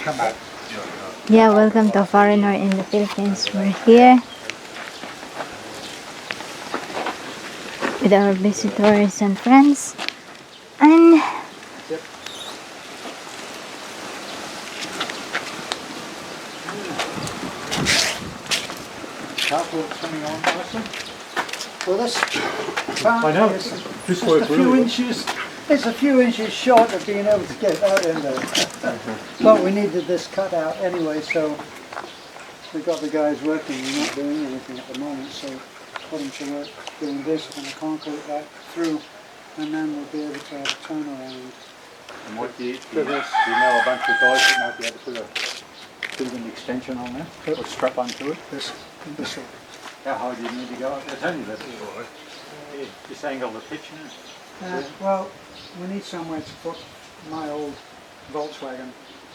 Come out. Yeah, welcome to Foreigner in the Philippines. We're here with our visitors and friends. And Carport's coming on nicely. Well, this I know. is This just a worked few really well. inches. It's a few inches short of being able to get that in there. But we needed this cut out anyway, so we've got the guys working. We're not doing anything at the moment, so put them to work doing this. We're going to concrete that through, and then we'll be able to have a turnaround. And what do you know a bunch of guys that might be able to put a bit of an extension on there? Or strap onto it? This will. How high do you need to go? It's only that little. Yeah, just angle the pitch now. Well, we need somewhere to put my old Volkswagen.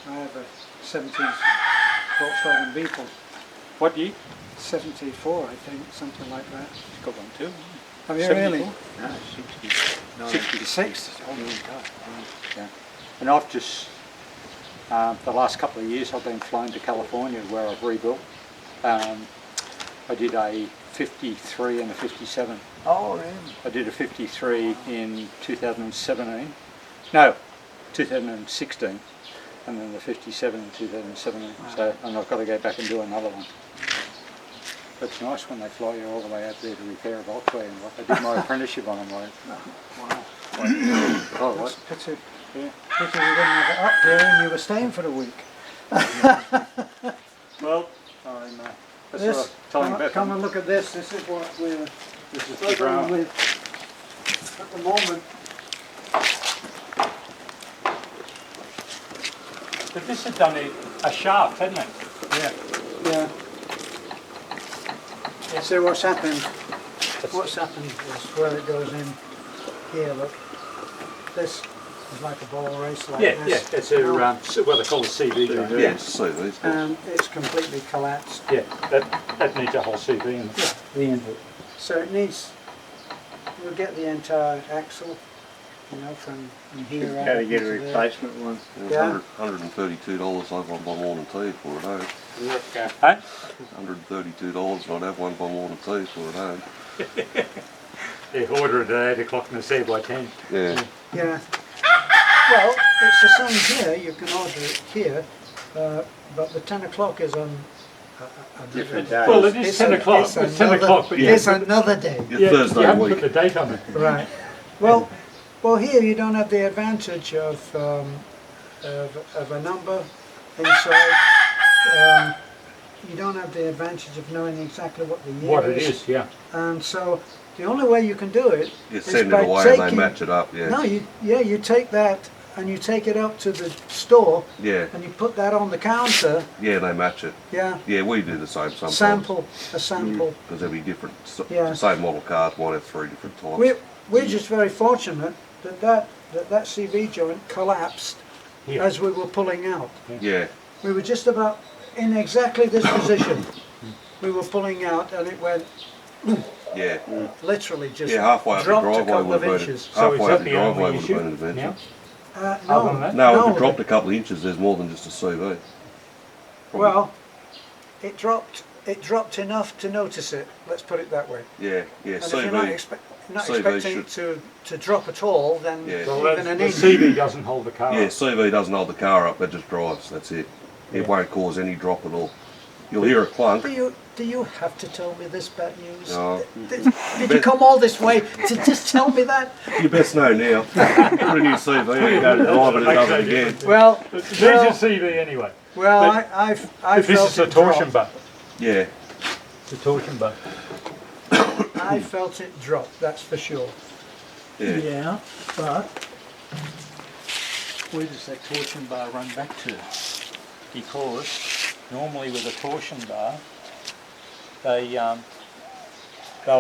I have a 70s Volkswagen Beetle. What do you? 74, I think, something like that. It's got one too. Have you 74? really? No, 60. No, 66. Oh, yeah. And I've just, the last couple of years I've been flown to California where I've rebuilt. I did a 53 and a 57. Oh, really? I did a 53 in 2017. No, 2016. And then the 57 in 2017. Wow. So, and I've got to go back and do another one. But it's nice when they fly you all the way out there to repair a Volkswagen. I did my apprenticeship on them. Wow. Oh, That's what? pity. Yeah. Pity we didn't have it up here and you were staying for the week. Well, I'm, that's This, what I'm telling Beth. come and look at this. This is what we're This is the struggling ground. with at the moment. But this had done a shaft, hadn't it? Yeah. See what's happened. What's happened is where it goes in here. Look, this is like a ball race like Yeah, this. it's a what they call a CV joint. Yeah, it's a CV. It's And it's completely collapsed. Yeah, that needs a whole CV in the end of it. So it needs. We'll get the entire axle, you know, from here out. Got to get a into there. replacement one. Yeah. $132 I've won by more than two for it home. Hey? $132 I'd have one by more than two for it home. Yeah, order it at 8 o'clock and say by 10. Yeah. Yeah. Well, it's the same here. You can order it here, but the 10 o'clock is on a Different day. Well, it is It's 10 a- o'clock. it's It's 10 another- o'clock, but It's you another day. Yeah, Thursday haven't week. put the date on it. Right. Well, here you don't have the advantage of a number inside. You don't have the advantage of knowing exactly what the year What it is, yeah. And so the only way you can do it You is send it by away and they taking. match it up, yeah. No, you take that and you take it up to the store Yeah, and you put that on the counter. yeah, they match it. Yeah. Yeah, we do the same sometimes. A sample. Because there'll be different, Yeah. the same model cars might have 3 different types. We're just very fortunate that CV joint collapsed Here. as we were pulling out. Yeah, We were just about in exactly this position. We were pulling out and it went yeah. literally just Yeah, halfway up the dropped a driveway couple would of have been, inches. So is halfway that up the the driveway only would have issue been an now? adventure. Other than No, that? No, if it dropped a couple of inches, there's more than just a CV. well, it dropped enough to notice it. Let's put it that way. Yeah, yeah, And if you're not, CV. not CV expecting it to drop at all, then Yeah. Well, even an the inch. CV doesn't hold the car Yeah, up. CV doesn't hold the car up, it just drives, that's it. It Yeah. won't cause any drop at all. You'll hear a clunk. Do you have to tell me this bad news? No. Did you come all this way to just tell me that? You best know now. Put a new CV and go to drive it and it does it again. Well, There's your CV anyway. well, But I This felt is a it torsion drop. butt. Yeah, It's a torsion butt. I felt it drop. That's for sure. yeah. Yeah, but where does that torsion bar run back to? Because normally with a torsion bar, they'll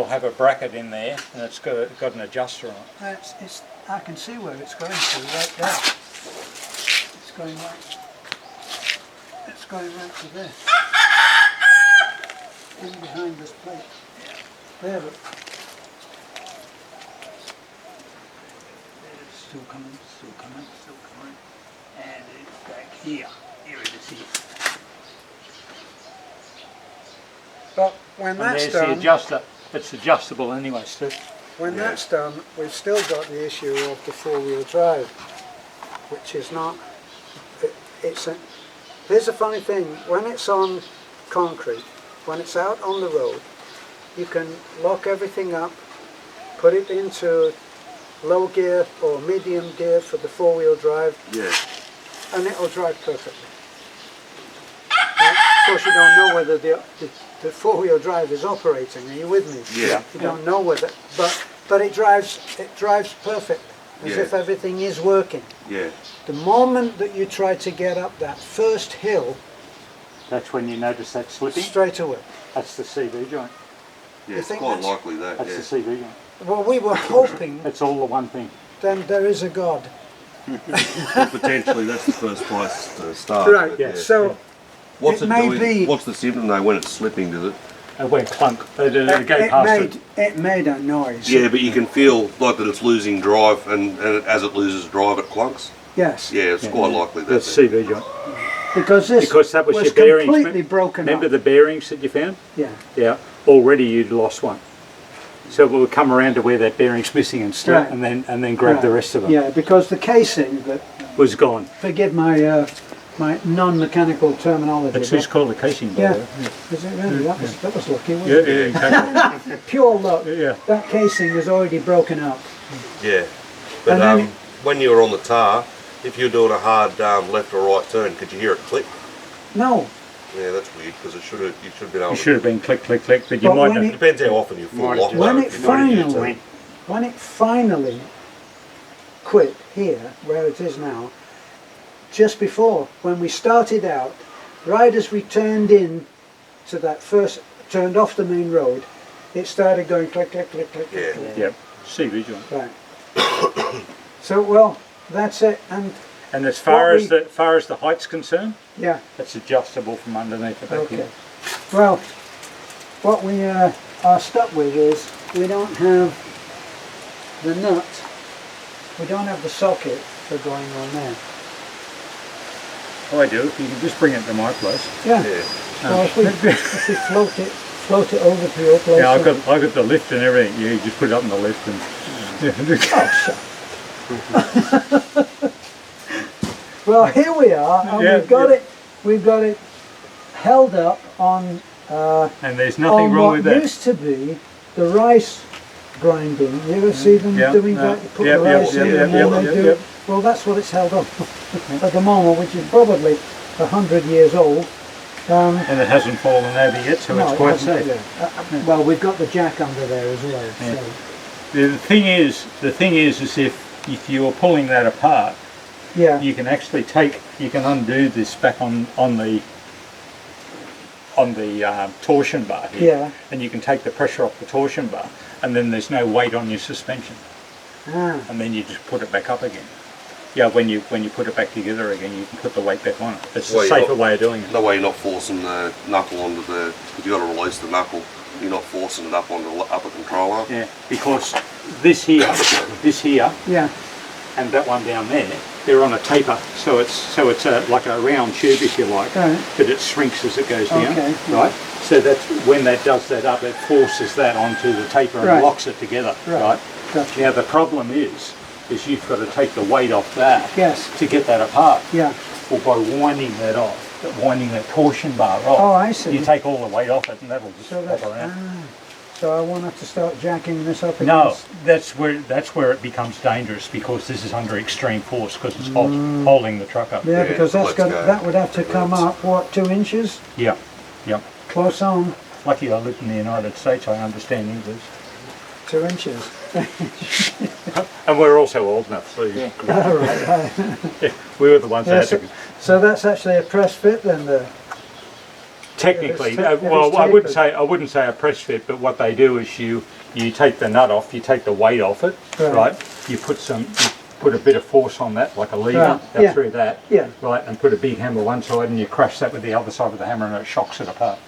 have a bracket in there and it's got an adjuster on it. I can see where it's going to right there. It's going right to there. In behind this plate. There, look. Still coming, still coming, still coming. And it's back here. Here it is. Here. But when And that's there's the done, adjuster. It's adjustable anyway, Steve. when that's done, we've still got the issue of the four-wheel drive, which is not. Here's a funny thing: when it's on concrete, when it's out on the road, you can lock everything up, put it into low gear or medium gear for the four-wheel drive, Yeah. and it'll drive perfectly. Now, of course, you don't know whether the four-wheel drive is operating. Are you with me? Yeah. You don't know whether, but it drives perfect, as Yeah. if everything is working. Yeah. The moment that you try to get up that first hill, That's when you notice that slipping. straight away. That's the CV joint. Yeah, You it's think quite that's- likely that, That's yeah. the CV joint. Well, we were hoping It's all the one thing. then there is a God. Well, potentially that's the first place to start. Right, but yeah. So What's it it, may doing? be- What's the symptom though when it's slipping, does it? It went clunk. It go past it made a noise. Yeah, but you can feel like that it's losing drive, and as it loses drive, it clunks. Yes. Yeah, it's quite likely that. That's CV joint. Because this Because that was your bearings. completely broken Remember up. the bearings that you found? Yeah. Yeah. Already you'd lost one. So we'll come around to where that bearing's missing and slip, Right. and then grab the Right. rest of it. Yeah, because the casing that, Was gone. forgive my my non-mechanical terminology. That's but- who's called the casing. By Yeah. the way. Is it really? That was lucky, wasn't Yeah, it? yeah, exactly. Pure luck. Yeah. That casing is already broken up. Yeah, but And then when you were on the tar, if you were doing a hard left or right turn, could you hear it click? No, Yeah, that's weird because you should have been able. You should have been click, click, click, but you But might when not. It depends how often you fall Might off. have when though, it if you've got a U-turn. finally quit here, where it is now, just before, when we started out, right as we turned in to that first, turned off the main road, it started going click, click, click, click, click, Yeah. click. Yep. CV joint. Right. So, well, that's it, and And as far What as the height's concerned, yeah, it's adjustable from underneath the back okay. here. Well, what we are stuck with is we don't have the nut, we don't have the socket for going on there. Oh, I do. You can just bring it to my place. Yeah. Yeah. Well, if we float it over to your place. Yeah, I've and- got the lift and everything. Yeah, you just put it up in the lift and. Well, here we are, and Yeah, we've got it held up on and there's nothing on wrong what with that. used to be the rice grinding. You ever see them Yeah, doing yeah, that? You put yeah, the yeah, rice yeah, in yeah, and then yeah, they yeah, do. yeah. Well, that's what it's held up at the moment, which is probably 100 years old. And it hasn't fallen over yet, so No, it's it quite hasn't, safe. yeah. Well, we've got the jack under there as well. Yeah. So. The thing is if you were pulling that apart, Yeah. you can actually you can undo this back on the torsion bar here, Yeah. and you can take the pressure off the torsion bar, and then there's no weight on your suspension, Ah. and then you just put it back up again. Yeah, when you put it back together again, you can put the weight back on it. It's Well, a you're safer not- way of doing it. That way you're not forcing the knuckle onto the. If you got to release the knuckle, you're not forcing it up onto the upper control arm. Yeah, because this here, Yeah. and that one down there, they're on a taper, so it's like a round tube if you like, Right. but it shrinks as it goes down, Okay, yeah. right? So that's when that does that up, it forces that onto the taper and Right. locks it together, Right. right? Gotcha. Now the problem is you've got to take the weight off that Yes. to get that apart, Yeah. or by winding that off, winding that torsion bar off. Oh, I see. You take all the weight off it, and that'll just So pop that's, around. so I won't have to start jacking this up again. No, that's where it becomes dangerous, because this is under extreme force because it's holding the truck up. Yeah, because let's go. that would have to come up, what, 2 inches? Yeah, yeah. Close on, Lucky I lived in the United States, I understand English. 2 inches. And we're also old enough, so yeah. All right. We were the ones Yeah, that had to. so that's actually a press fit then, Technically, if it's well, I tapered. wouldn't say a press fit, but what they do is you take the nut off, you take the weight off it, Right. right? You put a bit of force on that, like a lever, Right, up yeah. through that, Yeah. right, and put a big hammer one side, and you crash that with the other side of the hammer, and it shocks it apart.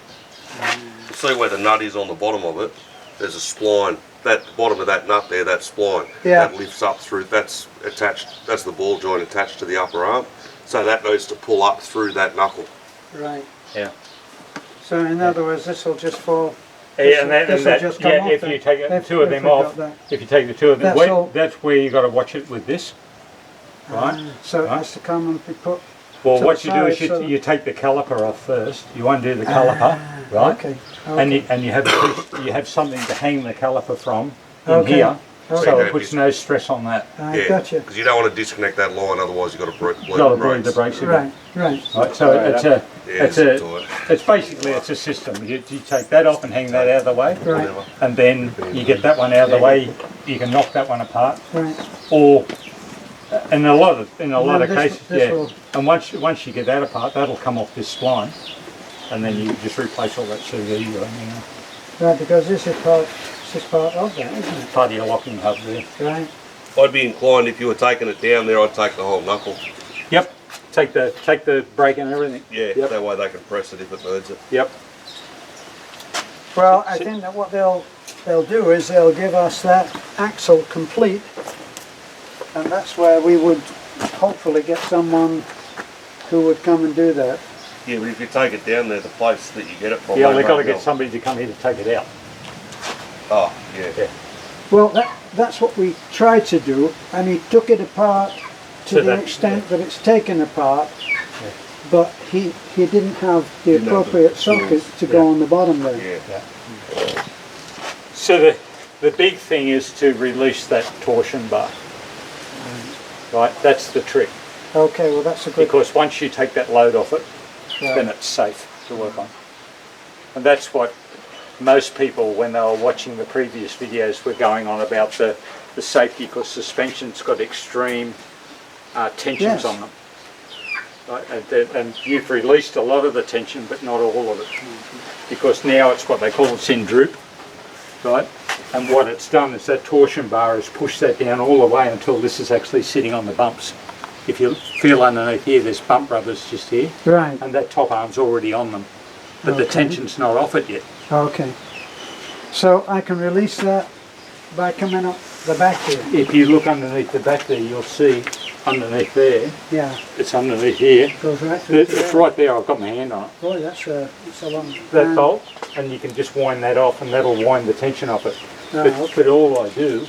See where the nut is on the bottom of it. There's a spline that bottom of that nut there, that spline, Yeah. that lifts up through. That's attached. That's the ball joint attached to the upper arm. So that needs to pull up through that knuckle. Right. Yeah. So in other words, this will just fall. Yeah, and This'll that just come yeah, off if then. you take the If- two of if them we've got off, that. if you take the two of them, That's all. that's where you got to watch it with this, right? So it Right. has to come and be put. Well, to what the you do is side, so- you take the caliper off first. You undo the caliper, right? Okay. And you have a piece, you have something to hang the caliper from in Okay. here, Okay. so it puts no stress on that. I gotcha. Because you don't want to disconnect that line, otherwise you've got to bleed You've got to the bleed the brakes. brakes again. Right. Right, so Yeah, it's basically it's a system. You take that off and hang that out of the way, Right. and then you get that one out of the way. You can knock that one apart, Right. or in a lot of this- cases, this yeah. will- And once you get that apart, that'll come off this spline, and then you just replace all that CV. Right, because this is part of that, isn't it? Part of your locking hub there. Right. I'd be inclined, if you were taking it down there, I'd take the whole knuckle. Yep. Take the brake and everything. Yeah, Yep. that way they can press it if it needs it. Yep. Well, I think that what they'll do is they'll give us that axle complete, and that's where we would hopefully get someone who would come and do that. Yeah, but if you take it down there, the place that you get it from. Yeah, they they've got to won't get know. somebody to come here to take it out. Oh, yeah. Yeah. Well, that's what we tried to do, and he took it apart to To the that- extent that it's taken apart, but he didn't have the Didn't have the appropriate tools. socket to go on the bottom there. Yeah. So the big thing is to release that torsion bar. Right, that's the trick. Okay, well that's a good. Because once you take that load off it, Right. then it's safe to work on. And that's what most people, when they were watching the previous videos, were going on about the safety, because suspension's got extreme tensions Yes. on them. Right, and you've released a lot of the tension, but not all of it. Because now it's what they call sin droop, right? And what it's done is that torsion bar has pushed that down all the way until this is actually sitting on the bumps. If you feel underneath here, there's bump rubbers just here, Right. and that top arm's already on them, but the Okay. tension's not off it yet. Okay. So I can release that by coming up the back here. If you look underneath the back there, you'll see underneath there, Yeah. it's underneath here. Goes right through. It's right there, I've got my hand on it. Boy, that's a long. That bolt, and you can just wind that off, and that'll wind the tension off it. Oh, But, okay. but all I do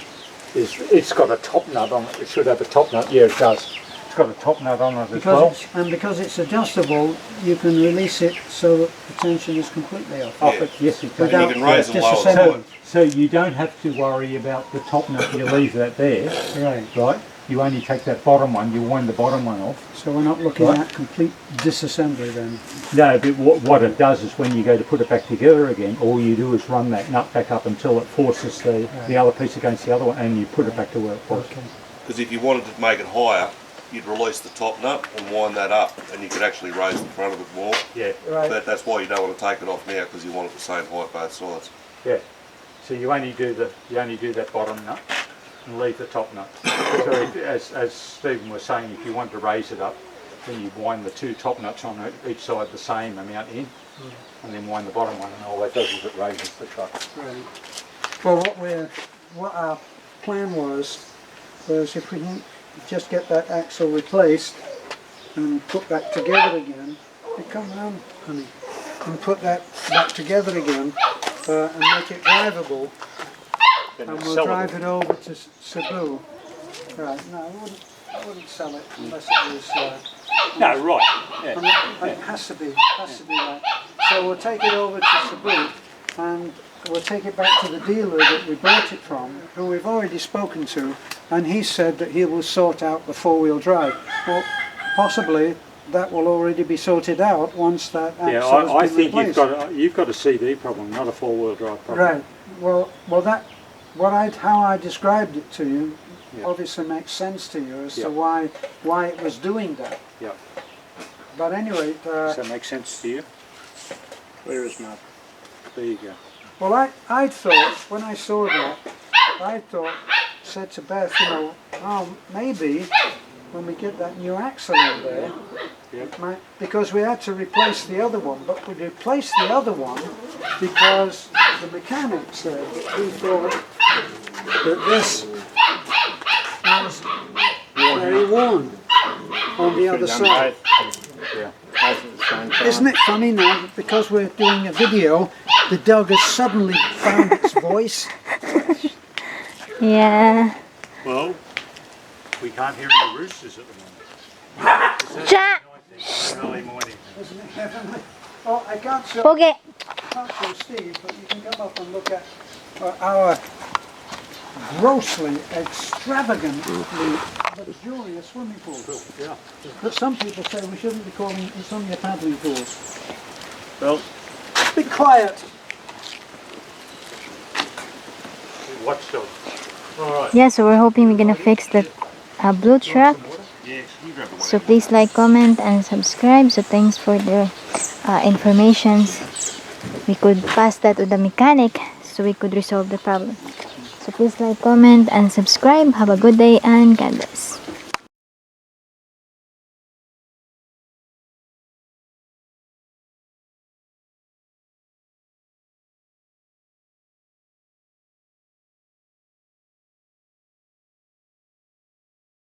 is, it's got a top nut on it. It should have a top nut. Yeah, it does. It's got a top nut on it as well. Because it's adjustable, you can release it so that the tension is completely off. Off it, yes, it can. Without You can raise and lower disassembling. the line. So you don't have to worry about the top nut. You leave that there, Right. right? You only take that bottom one. You wind the bottom one off. So we're not looking Right. at complete disassembly then. No, but what it does is when you go to put it back together again, all you do is run that nut back up until it forces the other piece against the other one, and you put it back to where it was. Okay. Because if you wanted to make it higher, you'd release the top nut and wind that up, and you could actually raise the front of it more. Yeah, Right. But that's why you don't want to take it off now, because you want it the same height both sides. yeah. So you only do that bottom nut and leave the top nut. So as Stephen was saying, if you want to raise it up, then you wind the two top nuts on each side the same amount in, and then wind the bottom one, and all that does is it raises the truck. Right. Well, what our plan was if we can just get that axle replaced and put that together again, you come round, honey, and put that back together again and make it drivable, Then and it's we'll sellable. drive it over to Cebu. Right? No, I wouldn't sell it unless it was. No, right. Yeah. And it has to be right. So we'll take it over to Cebu and we'll take it back to the dealer that we bought it from, who we've already spoken to, and he said that he will sort out the four-wheel drive. Well, possibly that will already be sorted out once that Yeah, axle has I been think replaced. you've got a CD problem, not a four-wheel drive problem. Right. Well, how I described it to you Yeah. obviously makes sense to you as Yeah. to why it was doing that. Yeah. But anyway, Does that make sense to you? where is my? There you go. Well, I thought, when I saw that, said to Beth, maybe when we get that new axle in there, Yep. because we had to replace the other one, but we replaced the other one because the mechanic said that he thought But this is very worn on the other side. Yeah, both at the same time. Isn't it funny now that because we're doing a video, the dog has suddenly found its voice? Yeah. Well, we can't hear any roosters at the moment. Cha! Early morning. Isn't it heavenly? Oh, I can't show Pogi! Steve, but you can come up and look at our grossly, extravagantly luxurious swimming pool. Yeah. But some people say we shouldn't be calling it's only a paddling pool. Well, Be quiet. watchdog. All right. Yeah, so we're hoping we're gonna fix the blue truck. Yes, you grab the So please like, comment, and subscribe. So thanks for the informations. We could pass that to the mechanic so we could resolve the problem. So please like, comment, and subscribe. Have a good day and God bless.